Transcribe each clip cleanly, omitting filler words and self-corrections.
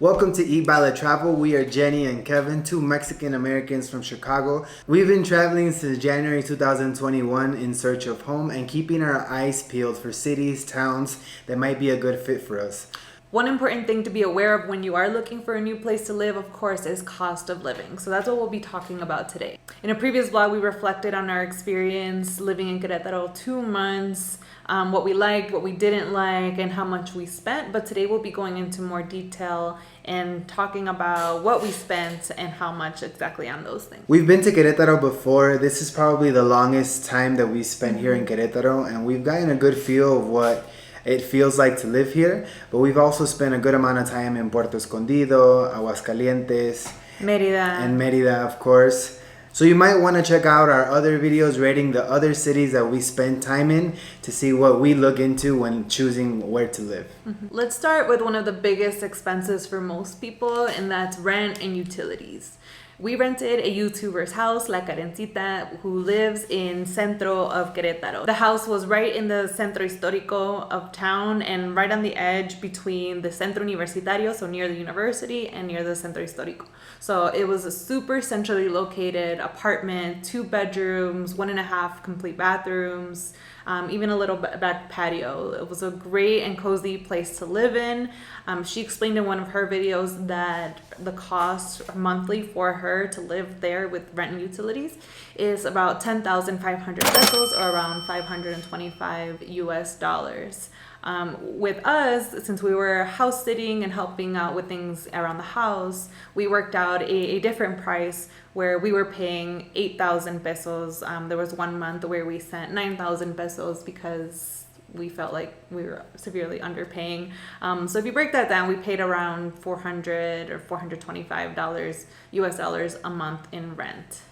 Welcome to Baila Travel. We are Jenny and Kevin, two Mexican Americans from Chicago. We've been traveling since January 2021 in search of home and keeping our eyes peeled for cities, towns that might be a good fit for us. One important thing to be aware of when you are looking for a new place to live, of course, is cost of living. So that's what we'll be talking about today. In a previous vlog, we reflected on our experience living in Querétaro 2 months, what we liked, what we didn't like, and how much we spent. But today we'll be going into more detail and talking about what we spent and how much exactly on those things. We've been to Querétaro before. This is probably the longest time that we spent here in Querétaro, and we've gotten a good feel of what it feels like to live here. But we've also spent a good amount of time in Puerto Escondido, Aguascalientes, and Mérida, of course. So you might want to check out our other videos rating the other cities that we spend time in to see what we look into when choosing where to live. Let's start with one of the biggest expenses for most people, and that's rent and utilities. We rented a YouTuber's house, La Karencita, who lives in Centro of Querétaro. The house was right in the Centro Histórico of town and right on the edge between the Centro Universitario, so near the university, and near the Centro Histórico. So it was a super centrally located apartment, 2 bedrooms, 1.5 complete bathrooms, even a little back patio. It was a great and cozy place to live in. She explained in one of her videos that the cost monthly for her to live there with rent and utilities is about 10,500 pesos, or around $525 US. With us, since we were house sitting and helping out with things around the house, we worked out a different price where we were paying 8,000 pesos. There was 1 month where we sent 9,000 pesos because we felt like we were severely underpaying. So if you break that down, we paid around $400 or $425 US a month in rent.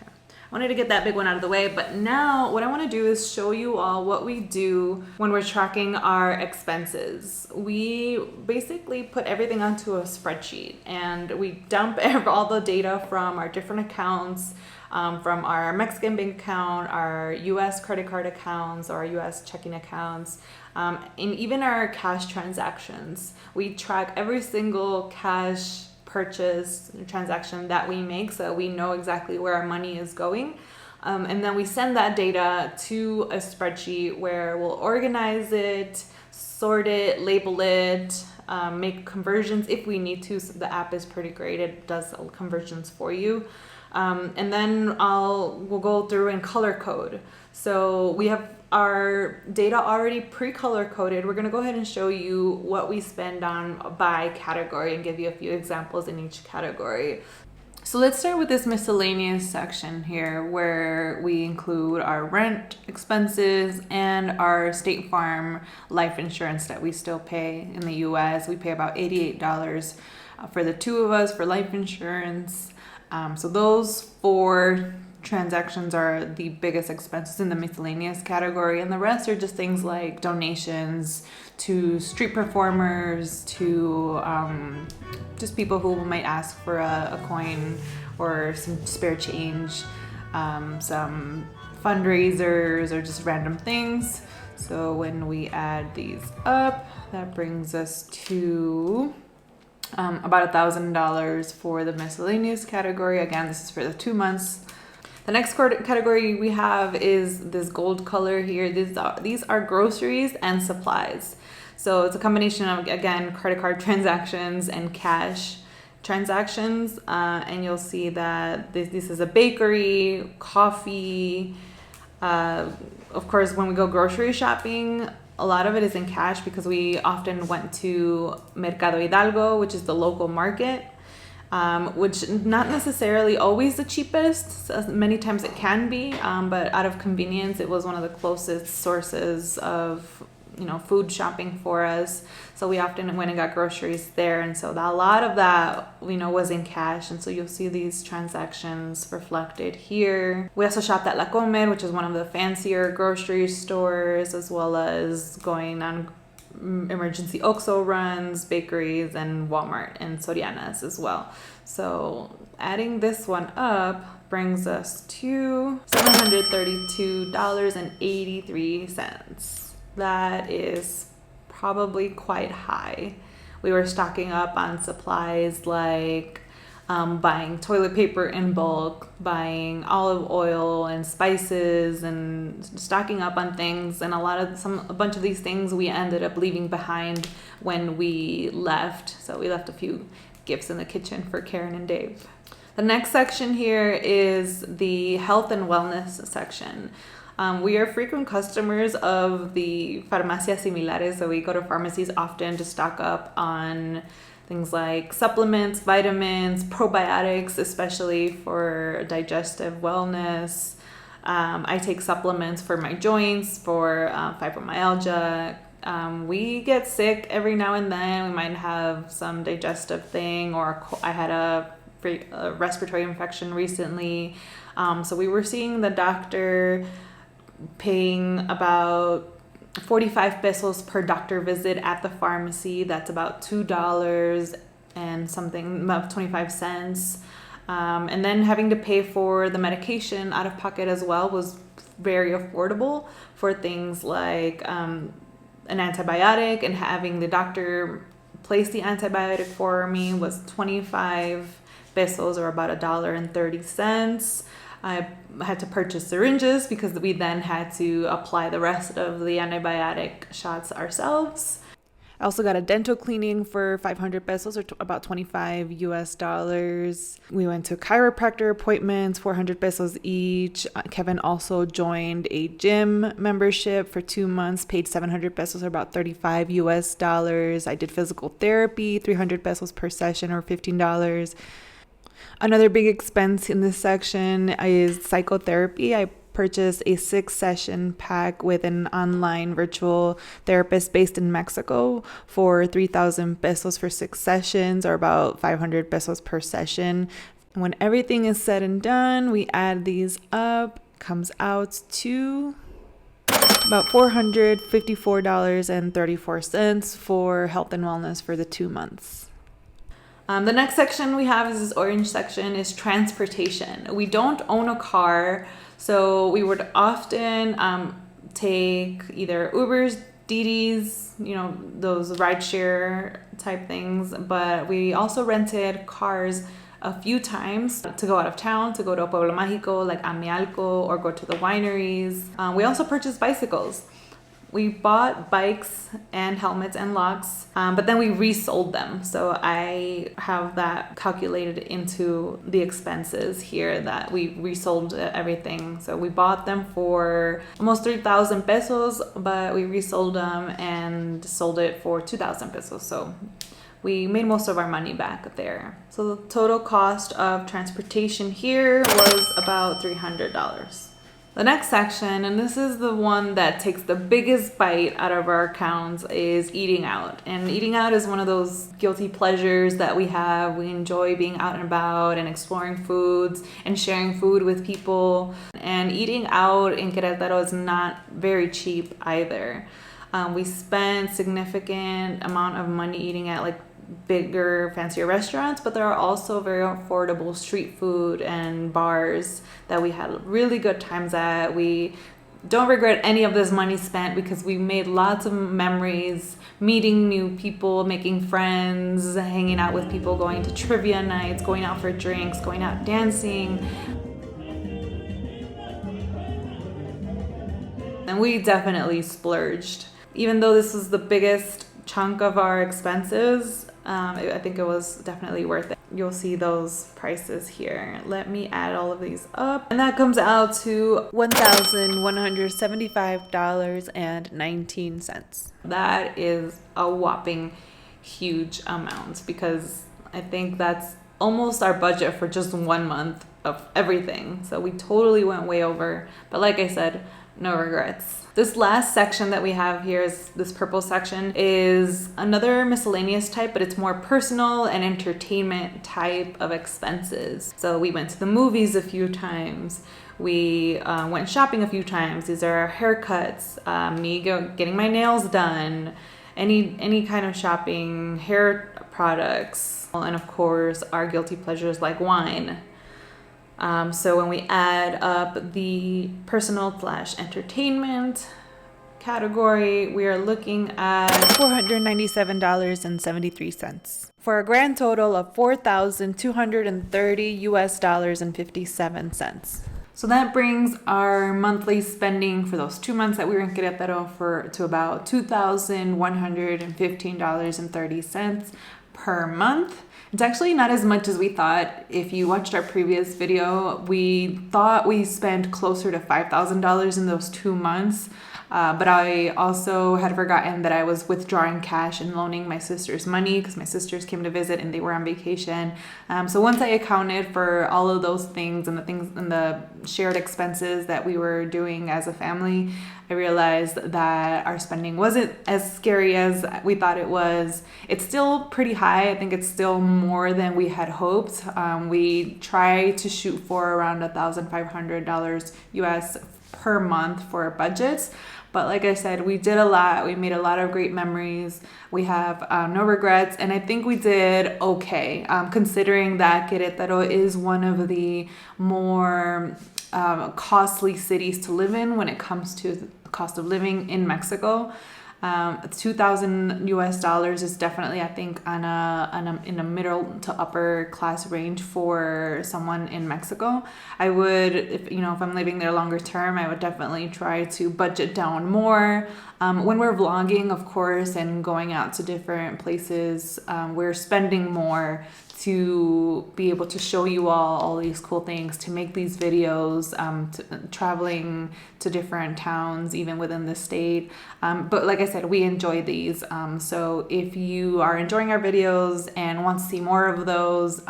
I wanted to get that big one out of the way, but now what I want to do is show you all what we do when we're tracking our expenses. We basically put everything onto a spreadsheet and we dump all the data from our different accounts, from our Mexican bank account, our US credit card accounts, or our US checking accounts, and even our cash transactions. We track every single cash purchase transaction that we make, so we know exactly where our money is going, and then we send that data to a spreadsheet where we'll organize it, sort it, label it, make conversions if we need to. So the app is pretty great, it does conversions for you, and then we'll go through and color code. So we have our data already pre-color coded. We're going to go ahead and show you what we spend on by category and give you a few examples in each category. So let's start with this miscellaneous section here where we include our rent expenses and our State Farm life insurance that we still pay in the US. We pay about $88 for the 2 of us for life insurance. So those 4 transactions are the biggest expenses in the miscellaneous category, and the rest are just things like donations to street performers, to just people who might ask for a coin or some spare change, some fundraisers, or just random things. So when we add these up, that brings us to about $1,000 for the miscellaneous category. Again, this is for the 2 months. The next category we have is this gold color here. These are groceries and supplies. So it's a combination of, again, credit card transactions and cash transactions. And you'll see that this is a bakery, coffee. Of course, when we go grocery shopping, a lot of it is in cash because we often went to Mercado Hidalgo, which is the local market. Which not necessarily always the cheapest. Many times it can be, but out of convenience, it was one of the closest sources of, food shopping for us. So we often went and got groceries there, and so a lot of that, was in cash. And so you'll see these transactions reflected here. We also shopped at La Comer, which is one of the fancier grocery stores, as well as going on emergency OXXO runs, bakeries, and Walmart and Sorianas as well. So adding this one up brings us to $732.83. That is probably quite high. We were stocking up on supplies like buying toilet paper in bulk, buying olive oil and spices, and stocking up on things. And a bunch of these things we ended up leaving behind when we left. So we left a few gifts in the kitchen for Karen and Dave. The next section here is the health and wellness section. We are frequent customers of the farmacias similares, so we go to pharmacies often to stock up on things like supplements, vitamins, probiotics, especially for digestive wellness. I take supplements for my joints, for fibromyalgia. We get sick every now and then. We might have some digestive thing, or I had a respiratory infection recently. So we were seeing the doctor, paying about 45 pesos per doctor visit at the pharmacy. That's about $2 and something, about 25 cents. And then having to pay for the medication out of pocket as well was very affordable for things like an antibiotic, and having the doctor place the antibiotic for me was 25 pesos, or about $1.30. I had to purchase syringes because we then had to apply the rest of the antibiotic shots ourselves. I also got a dental cleaning for 500 pesos, or about $25. We went to chiropractor appointments, 400 pesos each. Kevin also joined a gym membership for 2 months, paid 700 pesos, or about $35. I did physical therapy, 300 pesos per session, or $15. Another big expense in this section is psychotherapy. I purchased a 6-session pack with an online virtual therapist based in Mexico for 3,000 pesos for 6 sessions, or about 500 pesos per session. When everything is said and done, we add these up, comes out to about $454.34 for health and wellness for the 2 months. The next section we have is this orange section, is transportation. We don't own a car, so we would often take either Ubers, Didis, those rideshare type things, but we also rented cars a few times to go out of town, to go to Pueblo Mágico, like Amialco, or go to the wineries. We also purchased bicycles. We bought bikes and helmets and locks, but then we resold them. So I have that calculated into the expenses here, that we resold everything. So we bought them for almost 3,000 pesos, but we resold them and sold it for 2,000 pesos. So we made most of our money back there. So the total cost of transportation here was about $300. The next section, and this is the one that takes the biggest bite out of our accounts, is eating out. And eating out is one of those guilty pleasures that we have. We enjoy being out and about and exploring foods and sharing food with people. And eating out in Querétaro is not very cheap either. We spent significant amount of money eating at like bigger, fancier restaurants, but there are also very affordable street food and bars that we had really good times at. We don't regret any of this money spent because we made lots of memories, meeting new people, making friends, hanging out with people, going to trivia nights, going out for drinks, going out dancing. And we definitely splurged. Even though this was the biggest chunk of our expenses, I think it was definitely worth it. You'll see those prices here. Let me add all of these up. And that comes out to $1,175.19. That is a whopping huge amount, because I think that's almost our budget for just 1 month of everything. So we totally went way over. But like I said, no regrets. This last section that we have here, is this purple section, is another miscellaneous type, but it's more personal and entertainment type of expenses. So we went to the movies a few times. We went shopping a few times. These are our haircuts, me getting my nails done, any kind of shopping, hair products, and of course our guilty pleasures like wine. So when we add up the personal / entertainment, category, we are looking at $497.73 for a grand total of $4,230 and 57 cents. So that brings our monthly spending for those 2 months that we were in Querétaro to about $2,115.30 per month. It's actually not as much as we thought. If you watched our previous video, we thought we spent closer to $5,000 in those 2 months. But I also had forgotten that I was withdrawing cash and loaning my sisters money because my sisters came to visit and they were on vacation. So once I accounted for all of those things and the shared expenses that we were doing as a family, I realized that our spending wasn't as scary as we thought it was. It's still pretty high. I think it's still more than we had hoped. We try to shoot for around $1,500 US per month for our budgets. But like I said, we did a lot. We made a lot of great memories. We have no regrets. And I think we did okay, considering that Querétaro is one of the more costly cities to live in when it comes to the cost of living in Mexico. $2,000 US is definitely, I think, in a middle to upper class range for someone in Mexico. I would, if I'm living there longer term, I would definitely try to budget down more. When we're vlogging, of course, and going out to different places, we're spending more to be able to show you all these cool things, to make these videos, traveling to different towns, even within the state. But like I said, we enjoy these. So if you are enjoying our videos and want to see more of those,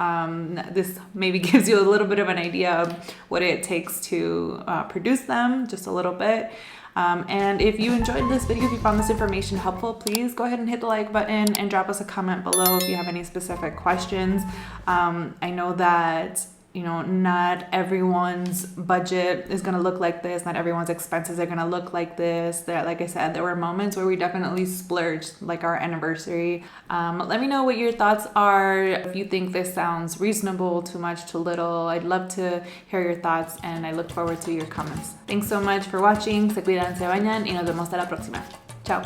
this maybe gives you a little bit of an idea of what it takes to produce them, just a little bit. And if you enjoyed this video, if you found this information helpful, please go ahead and hit the like button and drop us a comment below if you have any specific questions. I know that not everyone's budget is going to look like this. Not everyone's expenses are going to look like this. Like I said, there were moments where we definitely splurged, like our anniversary. Let me know what your thoughts are. If you think this sounds reasonable, too much, too little, I'd love to hear your thoughts and I look forward to your comments. Thanks so much for watching. Se cuidan, se bañan y nos vemos hasta la próxima. Chao.